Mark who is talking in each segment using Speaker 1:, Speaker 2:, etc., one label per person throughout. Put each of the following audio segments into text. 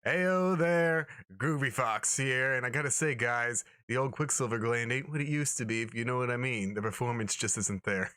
Speaker 1: Heyo there, Groovy Fox here, and I gotta say, guys, the old Quicksilver gland ain't what it used to be, if you know what I mean. The performance just isn't there.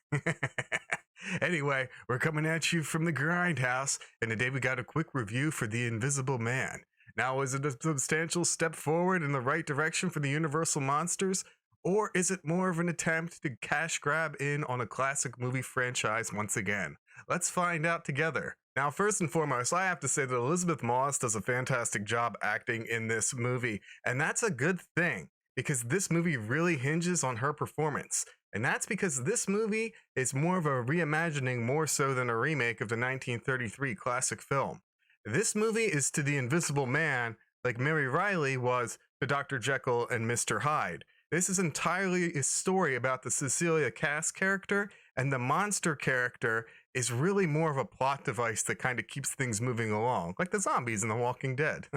Speaker 1: Anyway, we're coming at you from the Grindhouse, and today we got a quick review for The Invisible Man. Now, is it a substantial step forward in the right direction for the Universal Monsters, or is it more of an attempt to cash grab in on a classic movie franchise once again? Let's find out together. Now, first and foremost, I have to say that Elizabeth Moss does a fantastic job acting in this movie, and that's a good thing because this movie really hinges on her performance. And that's because this movie is more of a reimagining more so than a remake of the 1933 classic film. This movie is to The Invisible Man like Mary Riley was to Dr. Jekyll and Mr. Hyde. This is entirely a story about the Cecilia Cass character, and the monster character is really more of a plot device that kind of keeps things moving along, like the zombies in The Walking Dead.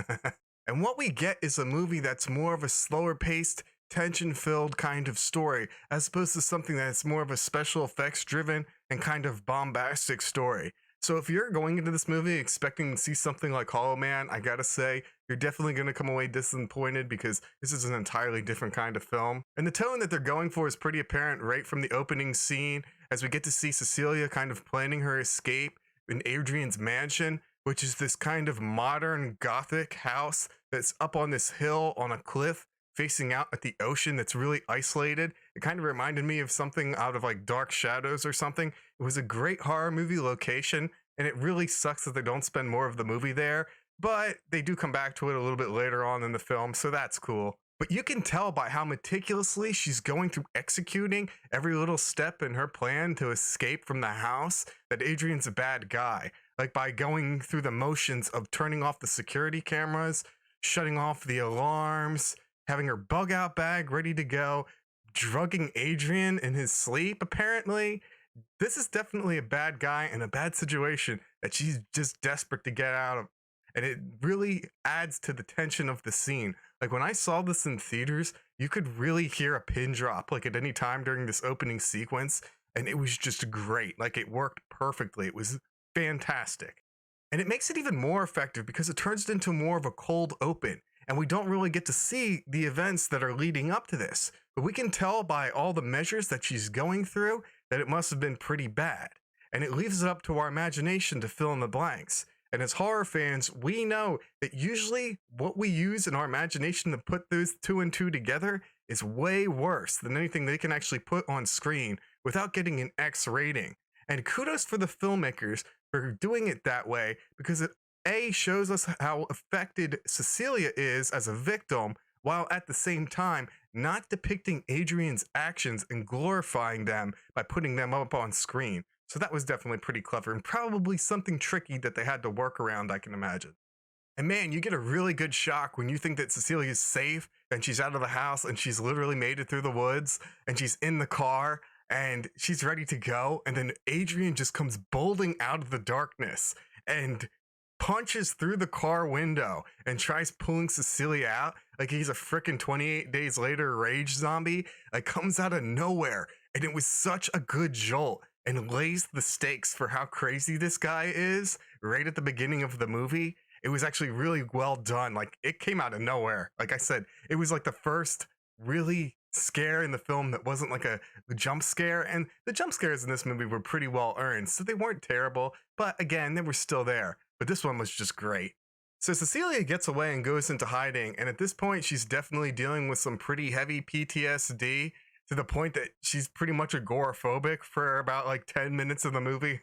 Speaker 1: And what we get is a movie that's more of a slower paced, tension-filled kind of story, as opposed to something that's more of a special effects driven and kind of bombastic story. So if you're going into this movie expecting to see something like Hollow Man, I gotta say, you're definitely gonna come away disappointed because this is an entirely different kind of film. And the tone that they're going for is pretty apparent right from the opening scene, as we get to see Cecilia kind of planning her escape in Adrian's mansion, which is this kind of modern gothic house that's up on this hill on a cliff facing out at the ocean that's really isolated. It kind of reminded me of something out of like Dark Shadows or something. It was a great horror movie location, and it really sucks that they don't spend more of the movie there, but they do come back to it a little bit later on in the film, so that's cool. But you can tell by how meticulously she's going through executing every little step in her plan to escape from the house that Adrian's a bad guy. Like by going through the motions of turning off the security cameras, shutting off the alarms, having her bug out bag ready to go, drugging Adrian in his sleep, apparently. This is definitely a bad guy in a bad situation that she's just desperate to get out of. And it really adds to the tension of the scene. Like when I saw this in theaters, you could really hear a pin drop like at any time during this opening sequence. And it was just great. Like it worked perfectly. It was fantastic. And it makes it even more effective because it turns it into more of a cold open. And we don't really get to see the events that are leading up to this. But we can tell by all the measures that she's going through that it must have been pretty bad. And it leaves it up to our imagination to fill in the blanks. And as horror fans, we know that usually what we use in our imagination to put those two and two together is way worse than anything they can actually put on screen without getting an X rating. And kudos for the filmmakers for doing it that way, because it shows us how affected Cecilia is as a victim, while at the same time not depicting Adrian's actions and glorifying them by putting them up on screen. So that was definitely pretty clever and probably something tricky that they had to work around, I can imagine. And man, you get a really good shock when you think that Cecilia's safe and she's out of the house and she's literally made it through the woods and she's in the car and she's ready to go. And then Adrian just comes bolting out of the darkness and punches through the car window and tries pulling Cecilia out like he's a frickin' 28 Days Later rage zombie. Like comes out of nowhere. And it was such a good jolt and lays the stakes for how crazy this guy is right at the beginning of the movie. It was actually really well done. Like it came out of nowhere. Like I said, it was like the first really scare in the film that wasn't like a jump scare, and the jump scares in this movie were pretty well earned, so they weren't terrible, but again, they were still there. But this one was just great. So Cecilia gets away and goes into hiding, and at this point she's definitely dealing with some pretty heavy PTSD to the point that she's pretty much agoraphobic for about like 10 minutes of the movie.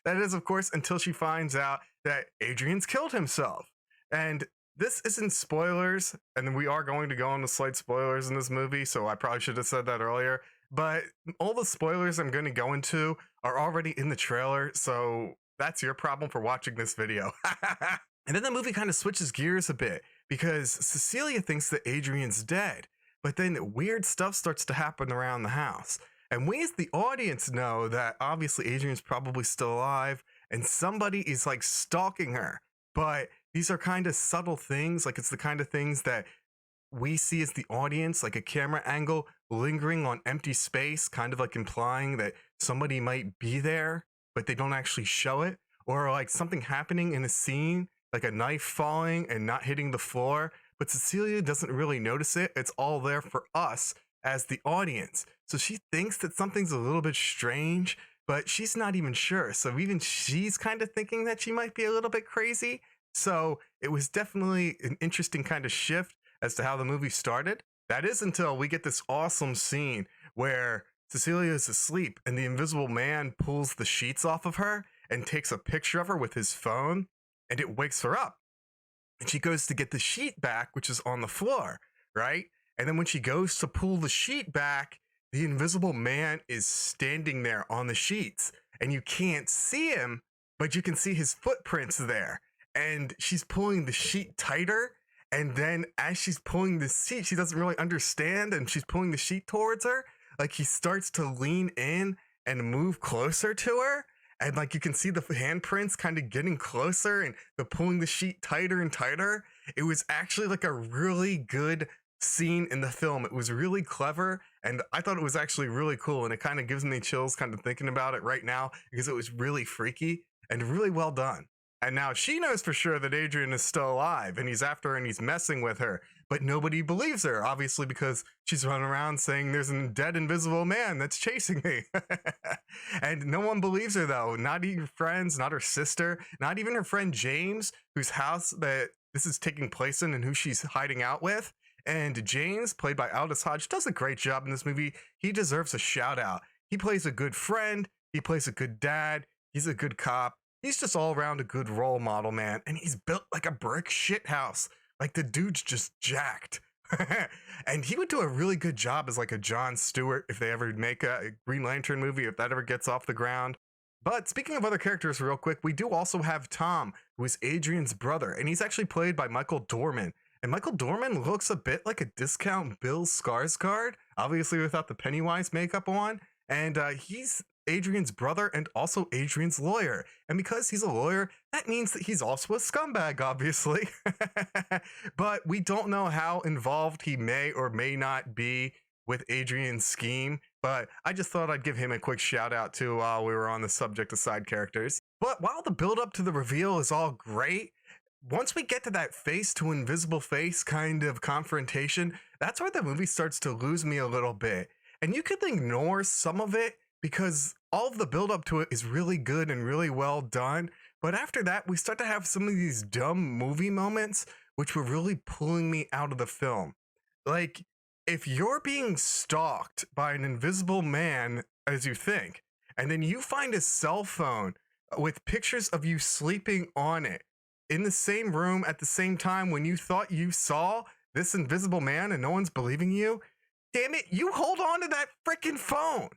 Speaker 1: That is, of course, until she finds out that Adrian's killed himself. And this isn't spoilers, and we are going to go into slight spoilers in this movie, so I probably should have said that earlier. But all the spoilers I'm going to go into are already in the trailer, so that's your problem for watching this video. And then the movie kind of switches gears a bit because Cecilia thinks that Adrian's dead, but then weird stuff starts to happen around the house. And we as the audience know that obviously Adrian's probably still alive and somebody is like stalking her. But these are kind of subtle things, like it's the kind of things that we see as the audience, like a camera angle lingering on empty space, kind of like implying that somebody might be there, but they don't actually show it. Or like something happening in a scene like a knife falling and not hitting the floor, but Cecilia doesn't really notice it. It's all there for us as the audience. So she thinks that something's a little bit strange, but she's not even sure. So even she's kind of thinking that she might be a little bit crazy. So it was definitely an interesting kind of shift as to how the movie started. That is until we get this awesome scene where Cecilia is asleep and the invisible man pulls the sheets off of her and takes a picture of her with his phone, and it wakes her up. And she goes to get the sheet back, which is on the floor, right? And then when she goes to pull the sheet back, the invisible man is standing there on the sheets, and you can't see him, but you can see his footprints there. And she's pulling the sheet tighter. And then as she's pulling the sheet, she doesn't really understand, and she's pulling the sheet towards her. Like he starts to lean in and move closer to her. And like you can see the handprints kind of getting closer and the pulling the sheet tighter and tighter. It was actually like a really good scene in the film. It was really clever, and I thought it was actually really cool, and it kind of gives me chills kind of thinking about it right now because it was really freaky and really well done. And now she knows for sure that Adrian is still alive and he's after her and he's messing with her, but nobody believes her, obviously, because she's running around saying there's a dead invisible man that's chasing me. And no one believes her, though. Not even her friends, not her sister, not even her friend James, whose house that this is taking place in and who she's hiding out with. And James, played by Aldous Hodge, does a great job in this movie. He deserves a shout out. He plays a good friend. He plays a good dad. He's a good cop. He's just all around a good role model, man. And he's built like a brick shit house. Like the dude's just jacked. And he would do a really good job as like a Jon Stewart if they ever make a Green Lantern movie, if that ever gets off the ground. But speaking of other characters real quick, we do also have Tom, who is Adrian's brother. And he's actually played by Michael Dorman. And Michael Dorman looks a bit like a discount Bill Skarsgård, obviously without the Pennywise makeup on. And he's Adrian's brother and also Adrian's lawyer. And because he's a lawyer, that means that he's also a scumbag, obviously. But we don't know how involved he may or may not be with Adrian's scheme. But I just thought I'd give him a quick shout out too while we were on the subject of side characters. But while the build up to the reveal is all great, once we get to that face to invisible face kind of confrontation, that's where the movie starts to lose me a little bit. And you could ignore some of it because all of the build up to it is really good and really well done. But after that, we start to have some of these dumb movie moments, which were really pulling me out of the film. Like, if you're being stalked by an invisible man, as you think, and then you find a cell phone with pictures of you sleeping on it in the same room at the same time when you thought you saw this invisible man and no one's believing you, damn it, you hold on to that freaking phone.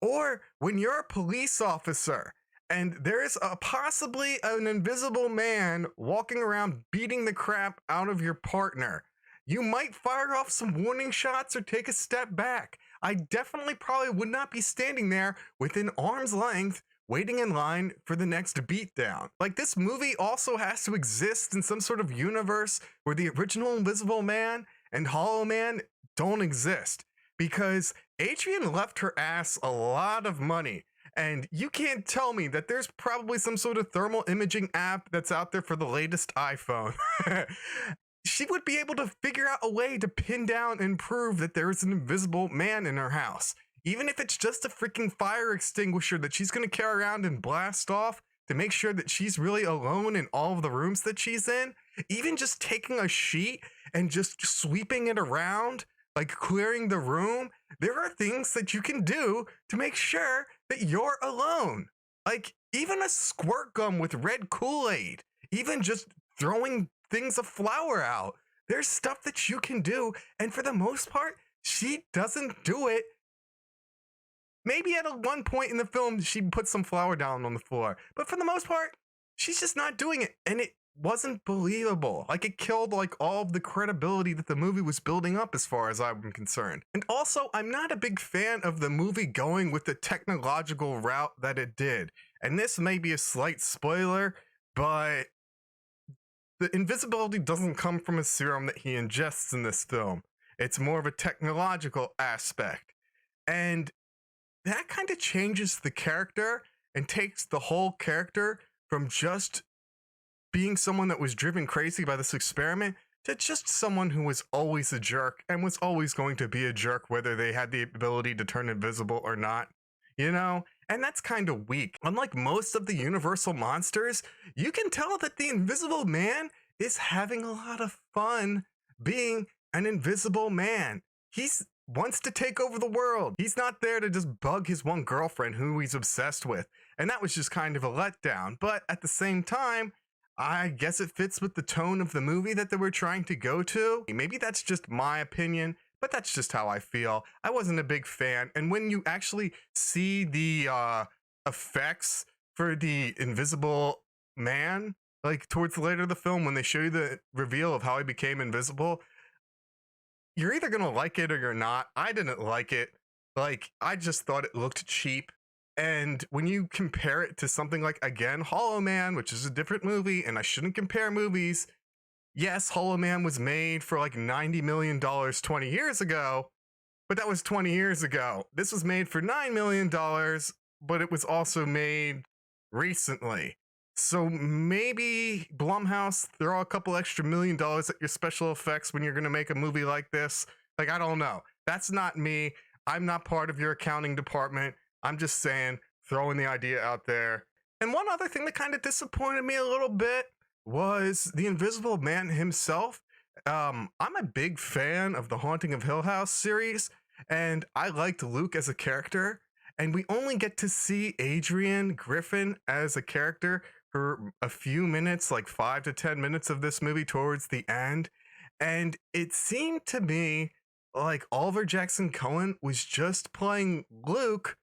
Speaker 1: Or when you're a police officer and there's possibly an invisible man walking around beating the crap out of your partner, you might fire off some warning shots or take a step back. I definitely probably would not be standing there within arm's length waiting in line for the next beatdown. Like, this movie also has to exist in some sort of universe where the original Invisible Man and Hollow Man don't exist, because Adrian left her ass a lot of money, and you can't tell me that there's probably some sort of thermal imaging app that's out there for the latest iPhone. She would be able to figure out a way to pin down and prove that there is an invisible man in her house. Even if it's just a freaking fire extinguisher that she's going to carry around and blast off to make sure that she's really alone in all of the rooms that she's in. Even just taking a sheet and just sweeping it around, like clearing the room. There are things that you can do to make sure that you're alone. Like even a squirt gun with red Kool-Aid, even just throwing things of flour out. There's stuff that you can do. And for the most part, she doesn't do it. Maybe at one point in the film, she put some flour down on the floor. But for the most part, she's just not doing it. And it wasn't believable. Like, it killed like all of the credibility that the movie was building up as far as I'm concerned. And also, I'm not a big fan of the movie going with the technological route that it did. And this may be a slight spoiler, but the invisibility doesn't come from a serum that he ingests in this film. It's more of a technological aspect. And that kind of changes the character and takes the whole character from just being someone that was driven crazy by this experiment to just someone who was always a jerk and was always going to be a jerk whether they had the ability to turn invisible or not, you know? And that's kind of weak. Unlike most of the Universal monsters, you can tell that the Invisible Man is having a lot of fun being an invisible man. He's wants to take over the world. He's not there to just bug his one girlfriend who he's obsessed with. And that was just kind of a letdown. But at the same time, I guess it fits with the tone of the movie that they were trying to go to. Maybe that's just my opinion, but that's just how I feel. I wasn't a big fan. And when you actually see the effects for the Invisible Man, like towards the later of the film, when they show you the reveal of how he became invisible, you're either gonna like it or you're not. I didn't like it. Like, I just thought it looked cheap. And when you compare it to something like, again, Hollow Man, which is a different movie, and I shouldn't compare movies. Yes, Hollow Man was made for like $90 million 20 years ago, but that was 20 years ago. This was made for $9 million, but it was also made recently. So maybe Blumhouse, throw a couple extra $1 million at your special effects when you're going to make a movie like this. Like, I don't know. That's not me. I'm not part of your accounting department. I'm just saying, throwing the idea out there. And one other thing that kind of disappointed me a little bit was the Invisible Man himself. I'm a big fan of the Haunting of Hill House series, and I liked Luke as a character. And we only get to see Adrian Griffin as a character for a few minutes, like 5 to 10 minutes of this movie towards the end. And it seemed to me like Oliver Jackson-Cohen was just playing Luke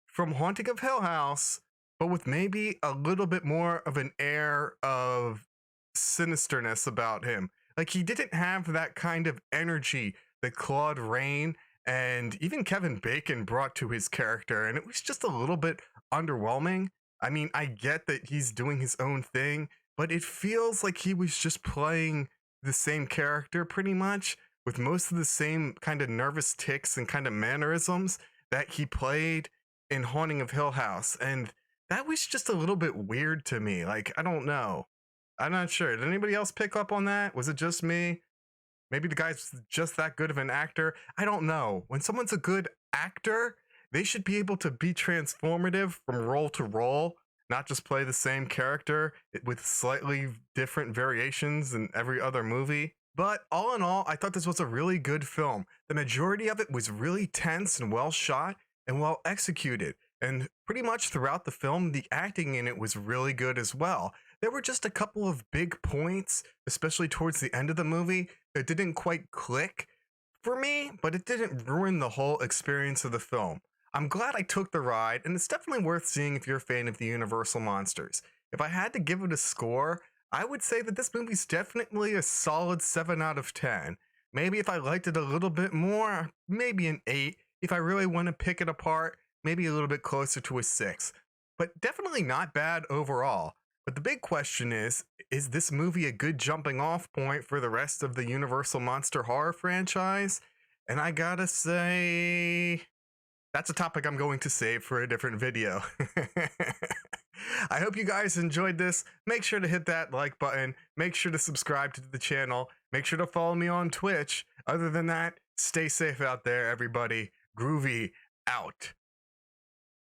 Speaker 1: from Haunting of Hill House, but with maybe a little bit more of an air of sinisterness about him. Like, he didn't have that kind of energy that Claude Rains and even Kevin Bacon brought to his character, and it was just a little bit underwhelming. I mean, I get that he's doing his own thing, but it feels like he was just playing the same character pretty much, with most of the same kind of nervous tics and kind of mannerisms that he played in Haunting of Hill House. And that was just a little bit weird to me. Like, I don't know. I'm not sure. Did anybody else pick up on that? Was it just me? Maybe the guy's just that good of an actor. I don't know. When someone's a good actor, they should be able to be transformative from role to role, not just play the same character with slightly different variations in every other movie. But all in all, I thought this was a really good film. The majority of it was really tense and well shot and well executed. And pretty much throughout the film, the acting in it was really good as well. There were just a couple of big points, especially towards the end of the movie, that didn't quite click for me, but it didn't ruin the whole experience of the film. I'm glad I took the ride, and it's definitely worth seeing if you're a fan of the Universal monsters. If I had to give it a score, I would say that this movie's definitely a solid 7 out of 10. Maybe if I liked it a little bit more, maybe an 8. If I really want to pick it apart, maybe a little bit closer to a 6. But definitely not bad overall. But the big question is this movie a good jumping off point for the rest of the Universal Monster Horror franchise? And I gotta say, that's a topic I'm going to save for a different video. I hope you guys enjoyed this. Make sure to hit that like button. Make sure to subscribe to the channel. Make sure to follow me on Twitch. Other than that, stay safe out there, everybody. Groovy out.